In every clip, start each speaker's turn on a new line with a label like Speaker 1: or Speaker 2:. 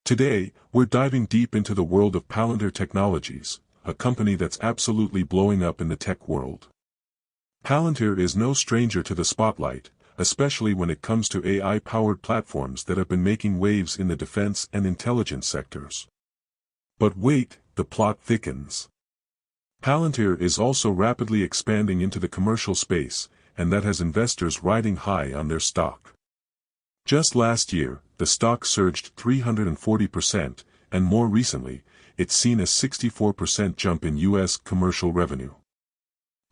Speaker 1: Today, we're diving deep into the world of Palantir Technologies, a company that's absolutely blowing up in the tech world. Palantir is no stranger to the spotlight, especially when it comes to AI-powered platforms that have been making waves in the defense and intelligence sectors. But wait, the plot thickens. Palantir is also rapidly expanding into the commercial space, and that has investors riding high on their stock. Just last year, the stock surged 340%, and more recently, it's seen a 64% jump in U.S. commercial revenue.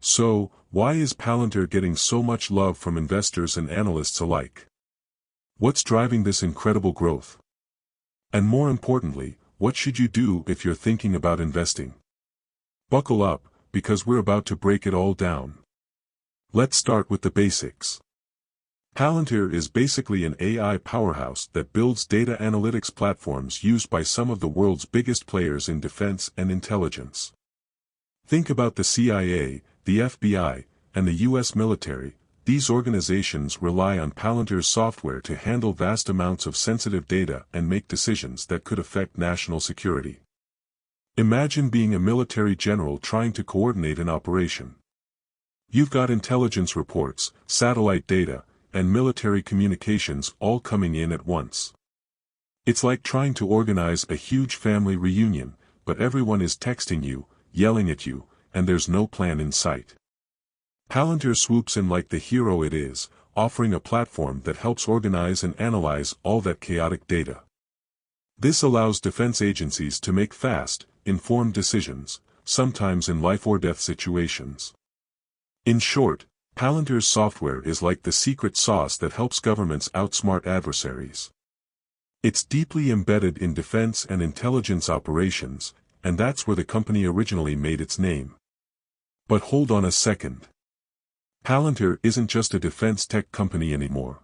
Speaker 1: So, why is Palantir getting so much love from investors and analysts alike? What's driving this incredible growth? And more importantly, what should you do if you're thinking about investing? Buckle up, because we're about to break it all down. Let's start with the basics. Palantir is basically an AI powerhouse that builds data analytics platforms used by some of the world's biggest players in defense and intelligence. Think about the CIA, the FBI, and the US military. These organizations rely on Palantir's software to handle vast amounts of sensitive data and make decisions that could affect national security. Imagine being a military general trying to coordinate an operation. You've got intelligence reports, satellite data, and military communications all coming in at once. It's like trying to organize a huge family reunion, but everyone is texting you, yelling at you, and there's no plan in sight. Palantir swoops in like the hero it is, offering a platform that helps organize and analyze all that chaotic data. This allows defense agencies to make fast, informed decisions, sometimes in life-or-death situations. In short, Palantir's software is like the secret sauce that helps governments outsmart adversaries. It's deeply embedded in defense and intelligence operations, and that's where the company originally made its name. But hold on a second. Palantir isn't just a defense tech company anymore.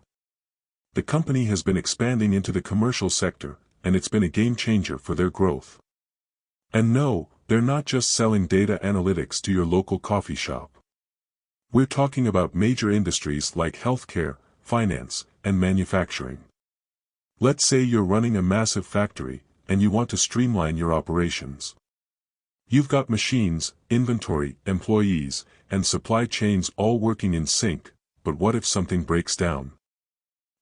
Speaker 1: The company has been expanding into the commercial sector, and it's been a game-changer for their growth. And no, they're not just selling data analytics to your local coffee shop. We're talking about major industries like healthcare, finance, and manufacturing. Let's say you're running a massive factory, and you want to streamline your operations. You've got machines, inventory, employees, and supply chains all working in sync, but what if something breaks down?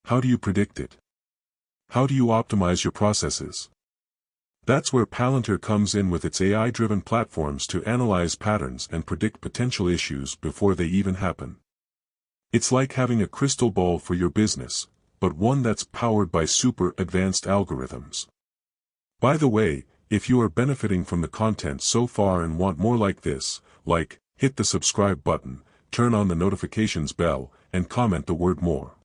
Speaker 1: How do you predict it? How do you optimize your processes? That's where Palantir comes in with its AI-driven platforms to analyze patterns and predict potential issues before they even happen. It's like having a crystal ball for your business, but one that's powered by super advanced algorithms. By the way, if you are benefiting from the content so far and want more like this, hit the subscribe button, turn on the notifications bell, and comment the word more.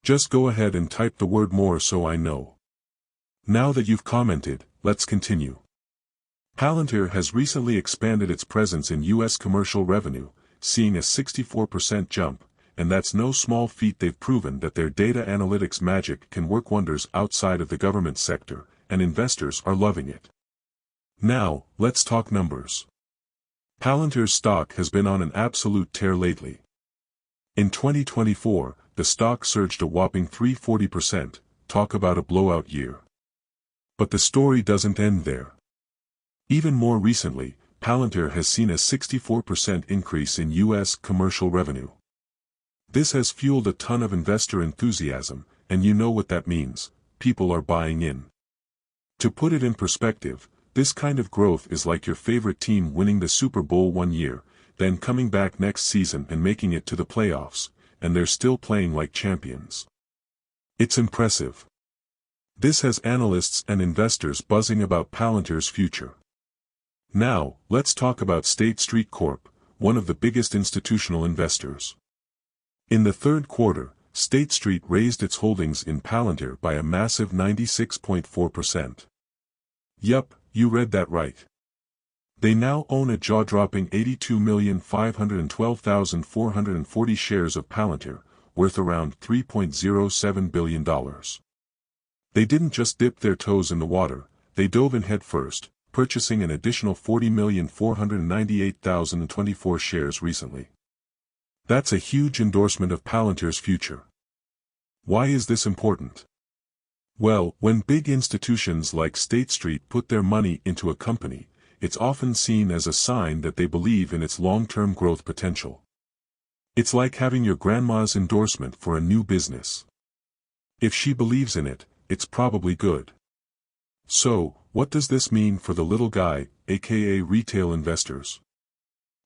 Speaker 1: Just go ahead and type the word more so I know. Now that you've commented, let's continue. Palantir has recently expanded its presence in U.S. commercial revenue, seeing a 64% jump, and that's no small feat. They've proven that their data analytics magic can work wonders outside of the government sector, and investors are loving it. Now, let's talk numbers. Palantir's stock has been on an absolute tear lately. In 2024, the stock surged a whopping 340%, talk about a blowout year. But the story doesn't end there. Even more recently, Palantir has seen a 64% increase in U.S. commercial revenue. This has fueled a ton of investor enthusiasm, and you know what that means, people are buying in. To put it in perspective, this kind of growth is like your favorite team winning the Super Bowl one year, then coming back next season and making it to the playoffs, and they're still playing like champions. It's impressive. This has analysts and investors buzzing about Palantir's future. Now, let's talk about State Street Corp., one of the biggest institutional investors. In the third quarter, State Street raised its holdings in Palantir by a massive 96.4%. Yup, you read that right. They now own a jaw-dropping 82,512,440 shares of Palantir, worth around $3.07 billion. They didn't just dip their toes in the water, they dove in head first, purchasing an additional 40,498,024 shares recently. That's a huge endorsement of Palantir's future. Why is this important? Well, when big institutions like State Street put their money into a company, it's often seen as a sign that they believe in its long-term growth potential. It's like having your grandma's endorsement for a new business. If she believes in it, it's probably good. So, what does this mean for the little guy, aka retail investors?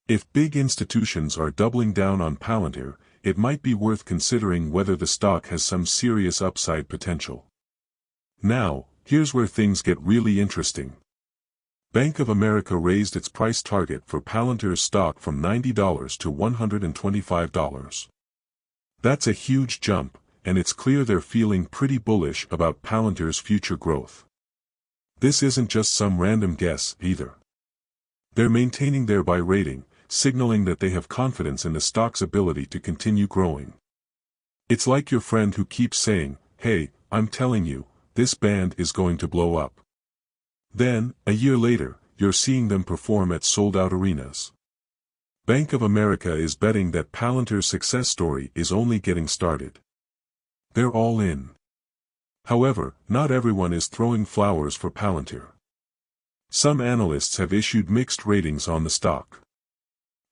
Speaker 1: If big institutions are doubling down on Palantir, it might be worth considering whether the stock has some serious upside potential. Now, here's where things get really interesting. Bank of America raised its price target for Palantir's stock from $90 to $125. That's a huge jump, and it's clear they're feeling pretty bullish about Palantir's future growth. This isn't just some random guess, either. They're maintaining their buy rating, signaling that they have confidence in the stock's ability to continue growing. It's like your friend who keeps saying, "Hey, I'm telling you, this band is going to blow up." Then, a year later, you're seeing them perform at sold-out arenas. Bank of America is betting that Palantir's success story is only getting started. They're all in. However, not everyone is throwing flowers for Palantir. Some analysts have issued mixed ratings on the stock.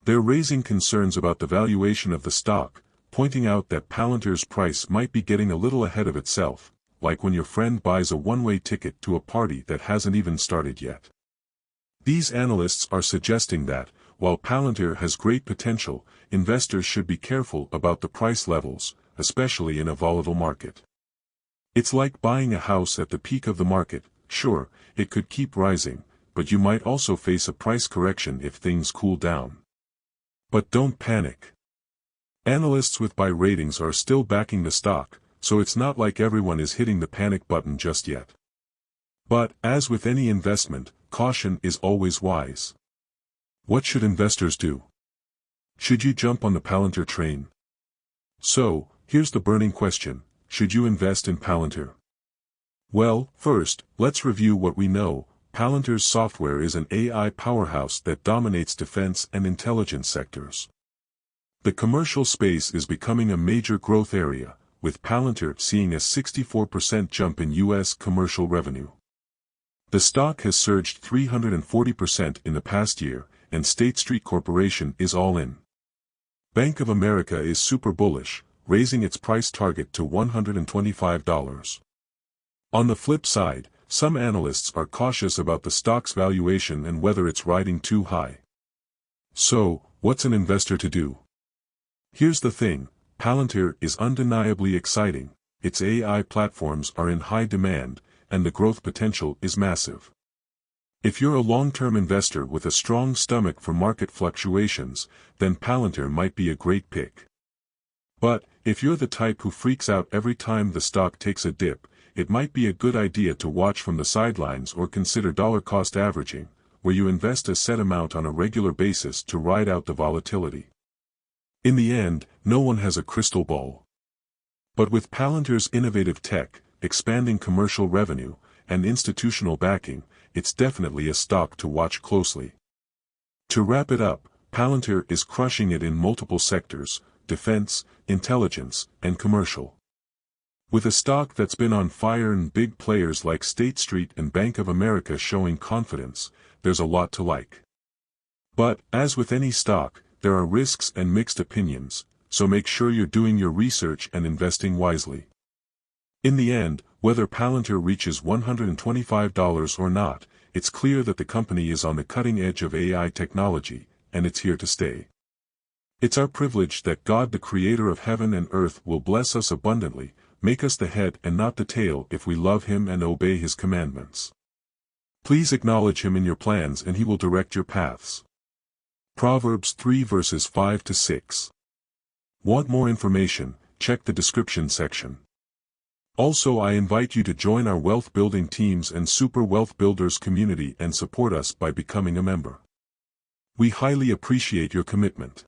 Speaker 1: They're raising concerns about the valuation of the stock, pointing out that Palantir's price might be getting a little ahead of itself, like when your friend buys a one-way ticket to a party that hasn't even started yet. These analysts are suggesting that, while Palantir has great potential, investors should be careful about the price levels, especially in a volatile market. It's like buying a house at the peak of the market. Sure, it could keep rising, but you might also face a price correction if things cool down. But don't panic. Analysts with buy ratings are still backing the stock, so it's not like everyone is hitting the panic button just yet. But, as with any investment, caution is always wise. What should investors do? Should you jump on the Palantir train? So, here's the burning question: should you invest in Palantir? Well, first, let's review what we know. Palantir's software is an AI powerhouse that dominates defense and intelligence sectors. The commercial space is becoming a major growth area, with Palantir seeing a 64% jump in U.S. commercial revenue. The stock has surged 340% in the past year, and State Street Corporation is all in. Bank of America is super bullish, raising its price target to $125. On the flip side, some analysts are cautious about the stock's valuation and whether it's riding too high. So, what's an investor to do? Here's the thing: Palantir is undeniably exciting, its AI platforms are in high demand, and the growth potential is massive. If you're a long-term investor with a strong stomach for market fluctuations, then Palantir might be a great pick. But, if you're the type who freaks out every time the stock takes a dip, it might be a good idea to watch from the sidelines or consider dollar-cost averaging, where you invest a set amount on a regular basis to ride out the volatility. In the end, no one has a crystal ball. But with Palantir's innovative tech, expanding commercial revenue, and institutional backing, it's definitely a stock to watch closely. To wrap it up, Palantir is crushing it in multiple sectors: defense, intelligence, and commercial. With a stock that's been on fire and big players like State Street and Bank of America showing confidence, there's a lot to like. But, as with any stock, there are risks and mixed opinions, so make sure you're doing your research and investing wisely. In the end, whether Palantir reaches $125 or not, it's clear that the company is on the cutting edge of AI technology, and it's here to stay. It's our privilege that God, the creator of heaven and earth, will bless us abundantly, make us the head and not the tail if we love Him and obey His commandments. Please acknowledge Him in your plans and He will direct your paths. Proverbs 3 verses 5 to 6. Want more information? Check the description section. Also, I invite you to join our wealth building teams and Super Wealth Builders community and support us by becoming a member. We highly appreciate your commitment.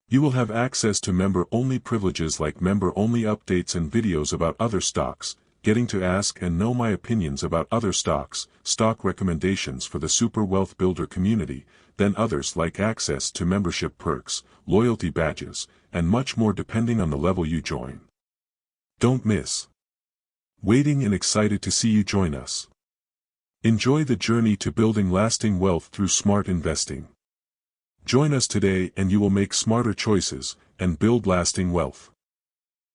Speaker 1: You will have access to member-only privileges like member-only updates and videos about other stocks, getting to ask and know my opinions about other stocks, stock recommendations for the Super Wealth Builder community, then others like access to membership perks, loyalty badges, and much more depending on the level you join. Don't miss. waiting and excited to see you join us. Enjoy the journey to building lasting wealth through smart investing. Join us today and you will make smarter choices and build lasting wealth.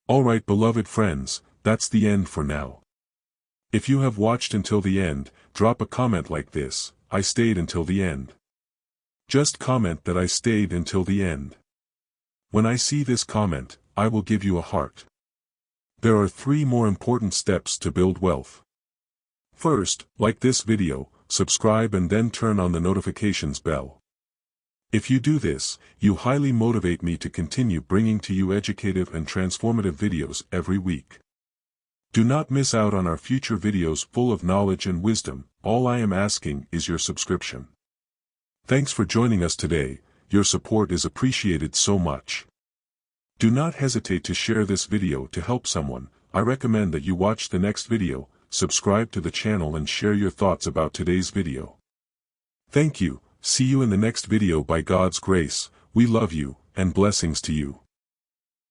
Speaker 1: Alright, beloved friends, that's the end for now. If you have watched until the end, drop a comment like this: I stayed until the end. Just comment that I stayed until the end. When I see this comment, I will give you a heart. There are 3 more important steps to build wealth. First, like this video, subscribe and then turn on the notifications bell. If you do this, you highly motivate me to continue bringing to you educative and transformative videos every week. Do not miss out on our future videos full of knowledge and wisdom. All I am asking is your subscription. Thanks for joining us today. Your support is appreciated so much. Do not hesitate to share this video to help someone. I recommend that you watch the next video, subscribe to the channel and share your thoughts about today's video. Thank you. See you in the next video by God's grace. We love you, and blessings to you.